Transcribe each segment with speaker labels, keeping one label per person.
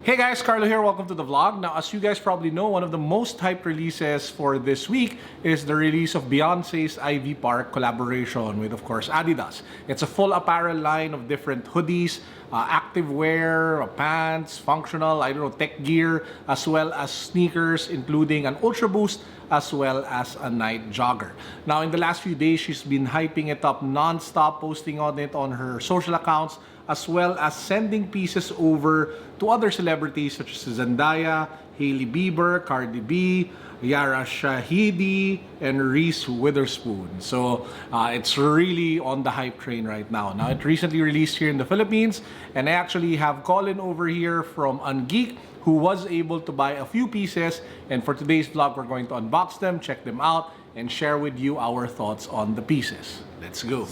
Speaker 1: Hey guys, Carlo here. Welcome to the vlog. Now, as you guys probably know, one of the most hyped releases for this week is the release of Beyonce's Ivy Park collaboration with, of course, ADIDAS. It's a full apparel line of different hoodies, activewear, pants, functional, tech gear, as well as sneakers, including an Ultra Boost, as well as a Nite Jogger. Now, in the last few days, she's been hyping it up non-stop, posting on it on her social accounts, as well as sending pieces over to other celebrities such as Zendaya, Hailey Bieber, Cardi B, Yara Shahidi, and Reese Witherspoon. So it's really on the hype train right now. Now, it recently released here in the Philippines, and I actually have Colin over here from UNGEEK, who was able to buy a few pieces. And for today's vlog, we're going to unbox them, check them out, and share with you our thoughts on the pieces. Let's go.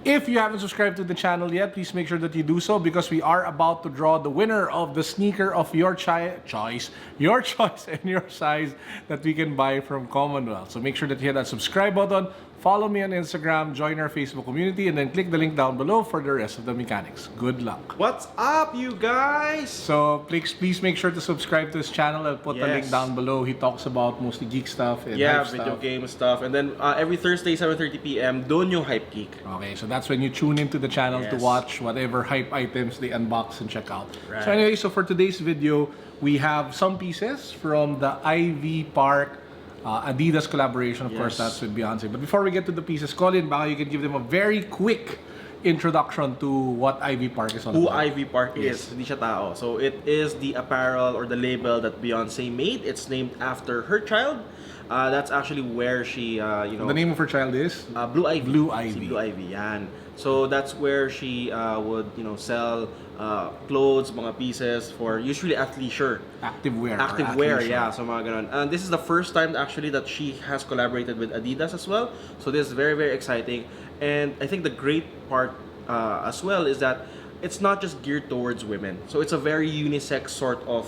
Speaker 1: If you haven't subscribed to the channel yet, please make sure that you do so, because we are about to draw the winner of the sneaker of your choice and your size that we can buy from Commonwealth. So make sure that you hit that subscribe button, follow me on Instagram, join our Facebook community, and then click the link down below for the rest of the mechanics. Good luck.
Speaker 2: What's up, you guys?
Speaker 1: So please make sure to subscribe to his channel. I'll put the link down below. He talks about mostly geek stuff and hype
Speaker 2: video
Speaker 1: stuff.
Speaker 2: game stuff. And then every Thursday, 7:30 p.m, doon yung Hype Geek.
Speaker 1: Okay, so that's when you tune into the channel to watch whatever hype items they unbox and check out. Right. So anyway, so for today's video, we have some pieces from the Ivy Park ADIDAS collaboration. Of course, that's with Beyonce. But before we get to the pieces, Colin, baka you can give them a very quick introduction to what Ivy Park is all about.
Speaker 2: Who Ivy Park is, hindi siya tao. So it is the apparel or the label that Beyonce made. It's named after her child. That's actually where she,
Speaker 1: The name of her child is?
Speaker 2: Blue Ivy.
Speaker 1: Blue Ivy.
Speaker 2: Si Blue Ivy, yan. So that's where she would, sell clothes, mga pieces for usually athleisure.
Speaker 1: Activewear,
Speaker 2: yeah. So mga ganon. And this is the first time actually that she has collaborated with ADIDAS as well. So this is very, very exciting. And I think the great part as well is that it's not just geared towards women. So it's a very unisex sort of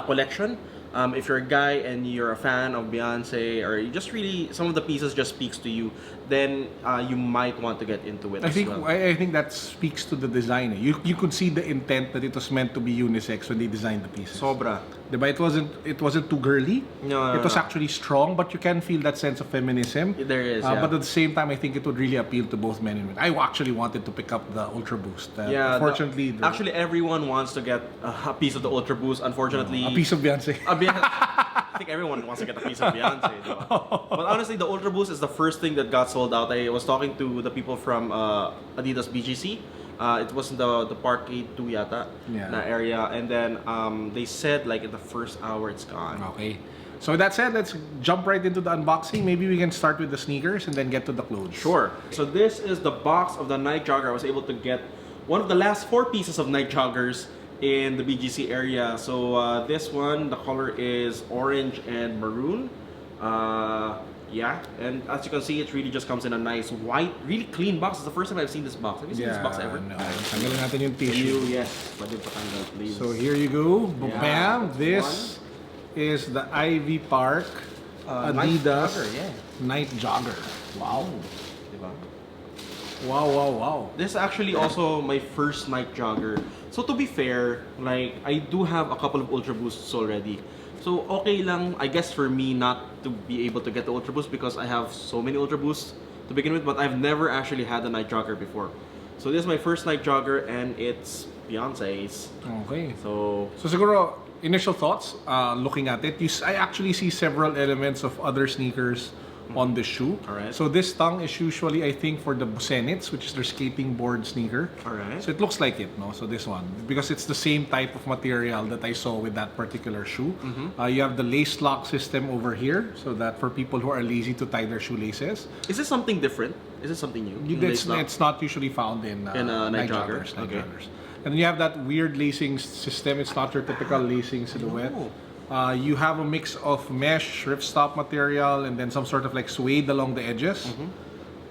Speaker 2: collection. If you're a guy and you're a fan of Beyonce, or you just really, some of the pieces just speaks to you, then you might want to get into it.
Speaker 1: I think that speaks to the design. You could see the intent that it was meant to be unisex when they designed the pieces.
Speaker 2: Sobra.
Speaker 1: Diba? It wasn't too girly.
Speaker 2: No,
Speaker 1: it was actually strong, but you can feel that sense of feminism.
Speaker 2: There is,
Speaker 1: But at the same time, I think it would really appeal to both men and women. I actually wanted to pick up the Ultra Boost. Unfortunately,
Speaker 2: actually everyone wants to get a piece of the Ultra Boost. Unfortunately,
Speaker 1: a piece of Beyonce.
Speaker 2: I think everyone wants to get a piece of Beyonce. But honestly, the Ultra Boost is the first thing that got sold out. I was talking to the people from ADIDAS BGC. It was in the Parkade 2 yata na area, and then they said like in the first hour it's gone.
Speaker 1: Okay. So with that said, let's jump right into the unboxing. Maybe we can start with the sneakers and then get to the clothes.
Speaker 2: Sure. So this is the box of the Nite Jogger. I was able to get one of the last 4 pieces of Nite Joggers in the BGC area. So this one, the color is orange and maroon. Yeah, and as you can see, it really just comes in a nice white, really clean box. It's the first time I've seen this box. Have you seen this box ever?
Speaker 1: No. Tanggalin natin yung tissue.
Speaker 2: Yes. Please.
Speaker 1: So here you go.
Speaker 2: Yeah,
Speaker 1: Bam! This is the Ivy Park ADIDAS Nite Jogger. Wow.
Speaker 2: Diba?
Speaker 1: Wow.
Speaker 2: This is actually also my first Nite Jogger. So to be fair, like I do have a couple of Ultra Boosts already. So okay lang, I guess, for me not to be able to get the Ultra Boost because I have so many Ultra Boosts to begin with, but I've never actually had a Nite Jogger before. So this is my first Nite Jogger, and it's Beyonce's.
Speaker 1: Okay.
Speaker 2: So
Speaker 1: siguro, initial thoughts, looking at it, I actually see several elements of other sneakers on the shoe.
Speaker 2: Alright.
Speaker 1: So this tongue is usually, I think, for the Busenits, which is their skating board sneaker.
Speaker 2: Alright.
Speaker 1: So it looks like it, no? So this one, because it's the same type of material that I saw with that particular shoe. You have the lace lock system over here, so that for people who are lazy to tie their shoelaces.
Speaker 2: is this something different? Is this something new?
Speaker 1: It's not usually found in
Speaker 2: Nite
Speaker 1: Joggers.
Speaker 2: Okay.
Speaker 1: And then you have that weird lacing system. It's not your typical lacing silhouette. You have a mix of mesh, ripstop material, and then some sort of like suede along the edges.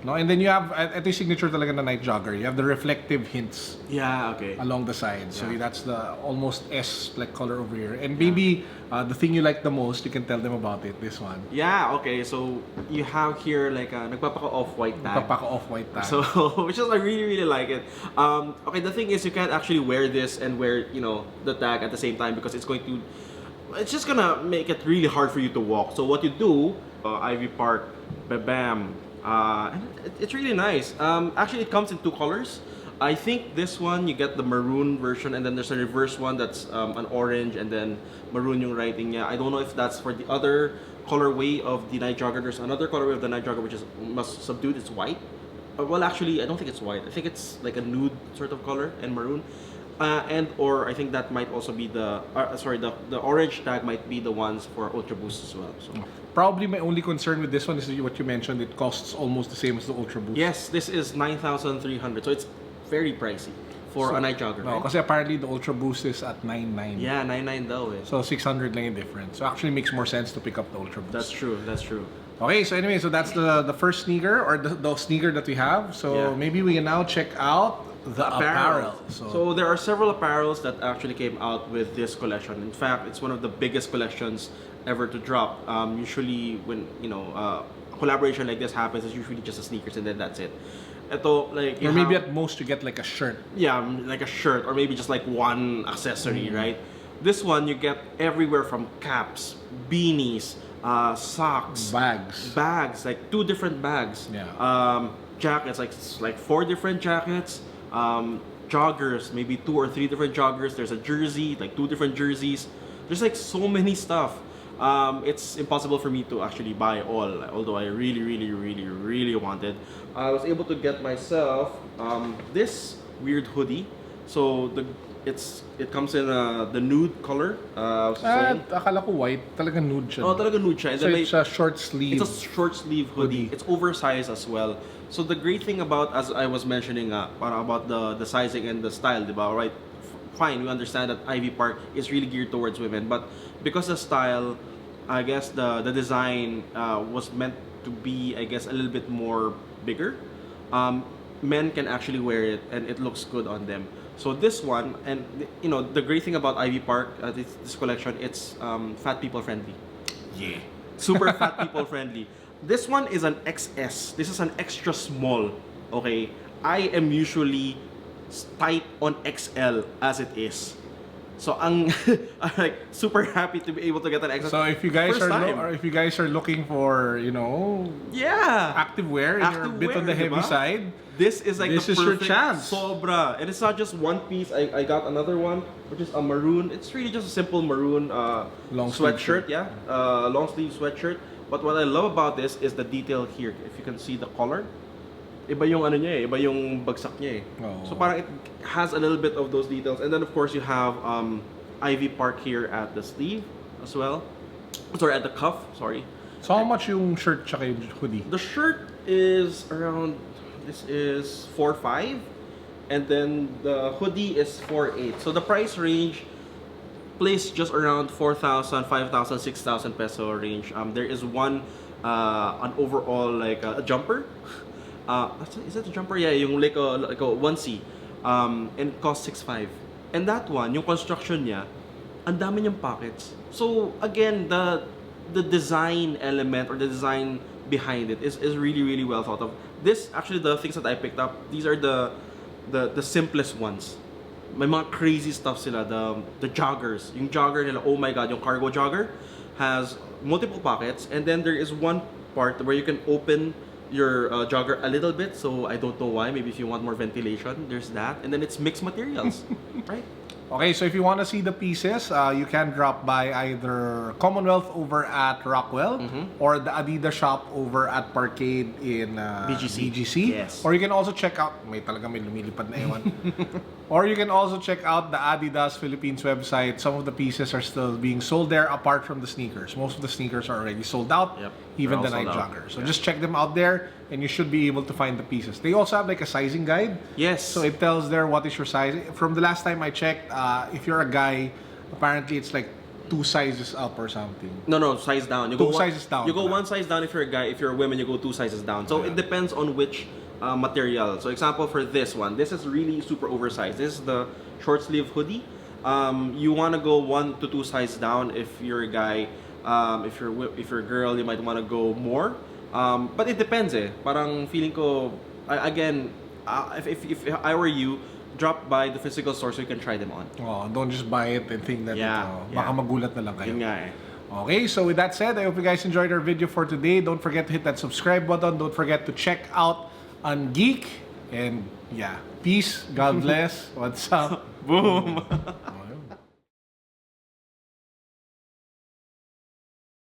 Speaker 1: No, and then you have ito yung signature talaga na Nite Jogger. You have the reflective hints
Speaker 2: Yeah, okay.
Speaker 1: along the side. So
Speaker 2: Yeah.
Speaker 1: that's the almost S like color over here. And maybe the thing you like the most, you can tell them about it. This one.
Speaker 2: Yeah, okay. So you have here like a nagpapaka off-white tag.
Speaker 1: Papaka off-white tag.
Speaker 2: So, which is I really like it. Okay, the thing is you can't actually wear this and wear the tag at the same time because it's just gonna make it really hard for you to walk. So what you do, Ivy Park, bam, and it's really nice. Actually, it comes in two colors. I think this one you get the maroon version, and then there's a reverse one that's an orange and then maroon yung writing niya. I don't know if that's for the other colorway of the Nite Jogger. There's another colorway of the Nite Jogger which is most subdued. It's white. Well, actually, I don't think it's white. I think it's like a nude sort of color and maroon. Or I think that might also be the orange tag might be the ones for Ultra Boost as well. So
Speaker 1: Probably my only concern with this one is what you mentioned. It costs almost the same as the Ultra Boost.
Speaker 2: yes, this is 9,300. So it's very pricey for a Nite Jogger.
Speaker 1: No,
Speaker 2: Right?
Speaker 1: kasi apparently the Ultra Boost is at 99.
Speaker 2: Yeah, 99 daw eh.
Speaker 1: So 600 lang yung difference. So actually makes more sense to pick up the Ultra Boost.
Speaker 2: That's true. That's true.
Speaker 1: Okay, so anyway, so that's the first sneaker or the sneaker that we have. So
Speaker 2: Yeah.
Speaker 1: maybe we can now check out the apparel.
Speaker 2: So there are several apparels that actually came out with this collection. In fact, it's one of the biggest collections ever to drop. Usually when a collaboration like this happens, it's usually just a sneakers and then that's it. Ito, like
Speaker 1: or maybe at most you get like a shirt.
Speaker 2: yeah, like a shirt or maybe just like one accessory, right? This one you get everywhere from caps, beanies, socks,
Speaker 1: Bags.
Speaker 2: like 2 different bags.
Speaker 1: Yeah.
Speaker 2: Jackets, like 4 different jackets. Joggers, maybe 2 or 3 different joggers. There's a jersey, like 2 different jerseys. There's like so many stuff. It's impossible for me to actually buy all, although I really wanted. I was able to get myself this weird hoodie. So it comes in the nude color. I was saying.
Speaker 1: Akala ko white. Talaga nude siya.
Speaker 2: Oh, talaga nude siya. And
Speaker 1: So
Speaker 2: then
Speaker 1: it's a short sleeve.
Speaker 2: it's a short sleeve hoodie. It's oversized as well. So the great thing about, as I was mentioning, about the sizing and the style, diba? Right? Fine, we understand that Ivy Park is really geared towards women, but because the style, I guess the design was meant to be, I guess, a little bit more bigger. Men can actually wear it, and it looks good on them. So this one, and the great thing about Ivy Park, this collection, it's fat people friendly.
Speaker 1: Yeah.
Speaker 2: Super fat people friendly. This one is an XS. This is an extra small. Okay, I am usually tight on XL as it is. So I'm like super happy to be able to get an XL.
Speaker 1: So if you guys
Speaker 2: First time.
Speaker 1: or if you guys are looking for,
Speaker 2: yeah,
Speaker 1: active wear and you're a bit on the heavy side,
Speaker 2: this is like
Speaker 1: this
Speaker 2: the
Speaker 1: is your
Speaker 2: perfect
Speaker 1: chance.
Speaker 2: Sobra. And it's not just one piece. I got another one, which is a maroon. It's really just a simple maroon
Speaker 1: Long sleeve
Speaker 2: sweatshirt. Yeah, long sleeve sweatshirt. But what I love about this is the detail here. If you can see the color, iba yung ano niya eh, iba yung bagsak niya eh.
Speaker 1: Oh.
Speaker 2: So parang it has a little bit of those details. And then of course you have Ivy Park here at the sleeve as well. Sorry, at the cuff, sorry.
Speaker 1: So how much yung shirt tsaka yung hoodie?
Speaker 2: The shirt is around, this is 4.5, and then the hoodie is 4.8. So the price range plays just around 4,000, 5,000, 6,000 peso range. There is one an overall like a jumper. Is that a jumper? Yeah, yung like a onesie. And it costs 6.5. And that one, yung construction niya, ang dami niyang pockets. So again, the design element or the design behind it is really well thought of. This actually, the things that I picked up, these are the simplest ones. May mga crazy stuff sila. The joggers, yung jogger nila, oh my god, yung cargo jogger has multiple pockets, and then there is one part where you can open your jogger a little bit. So I don't know why. Maybe if you want more ventilation, there's that. And then it's mixed materials, right?
Speaker 1: Okay, so if you want to see the pieces, you can drop by either Commonwealth over at Rockwell or the ADIDAS shop over at Parkade in BGC.
Speaker 2: Yes.
Speaker 1: Or you can also check out, may lumilipad na ewan. Or you can also check out the ADIDAS Philippines website. Some of the pieces are still being sold there apart from the sneakers. Most of the sneakers are already sold out,
Speaker 2: Yep.
Speaker 1: even the
Speaker 2: They're all
Speaker 1: Nite
Speaker 2: sold out.
Speaker 1: Jogger. So just check them out there and you should be able to find the pieces. They also have like a sizing guide.
Speaker 2: Yes.
Speaker 1: So it tells there what is your size. From the last time I checked, if you're a guy, apparently it's like 2 sizes up or something?
Speaker 2: No, size down. You
Speaker 1: Two
Speaker 2: go
Speaker 1: sizes down
Speaker 2: You go
Speaker 1: pala.
Speaker 2: 1 size down if you're a guy. If you're a woman, you go 2 sizes down. So it depends on which material. So example for this one, this is really super oversized. This is the short sleeve hoodie. You want to go 1 to 2 sizes down if you're a guy. If you're a girl, you might want to go more. But it depends eh. Parang feeling ko, if I were you, drop by the physical store so you can try them on.
Speaker 1: Oh, don't just buy it and think that
Speaker 2: Yeah,
Speaker 1: baka
Speaker 2: yeah.
Speaker 1: magulat na lang kayo.
Speaker 2: Yun nga eh.
Speaker 1: Okay, so with that said, I hope you guys enjoyed our video for today. Don't forget to hit that subscribe button. Don't forget to check out UNGEEK. And yeah, peace. God bless. What's up?
Speaker 2: Boom!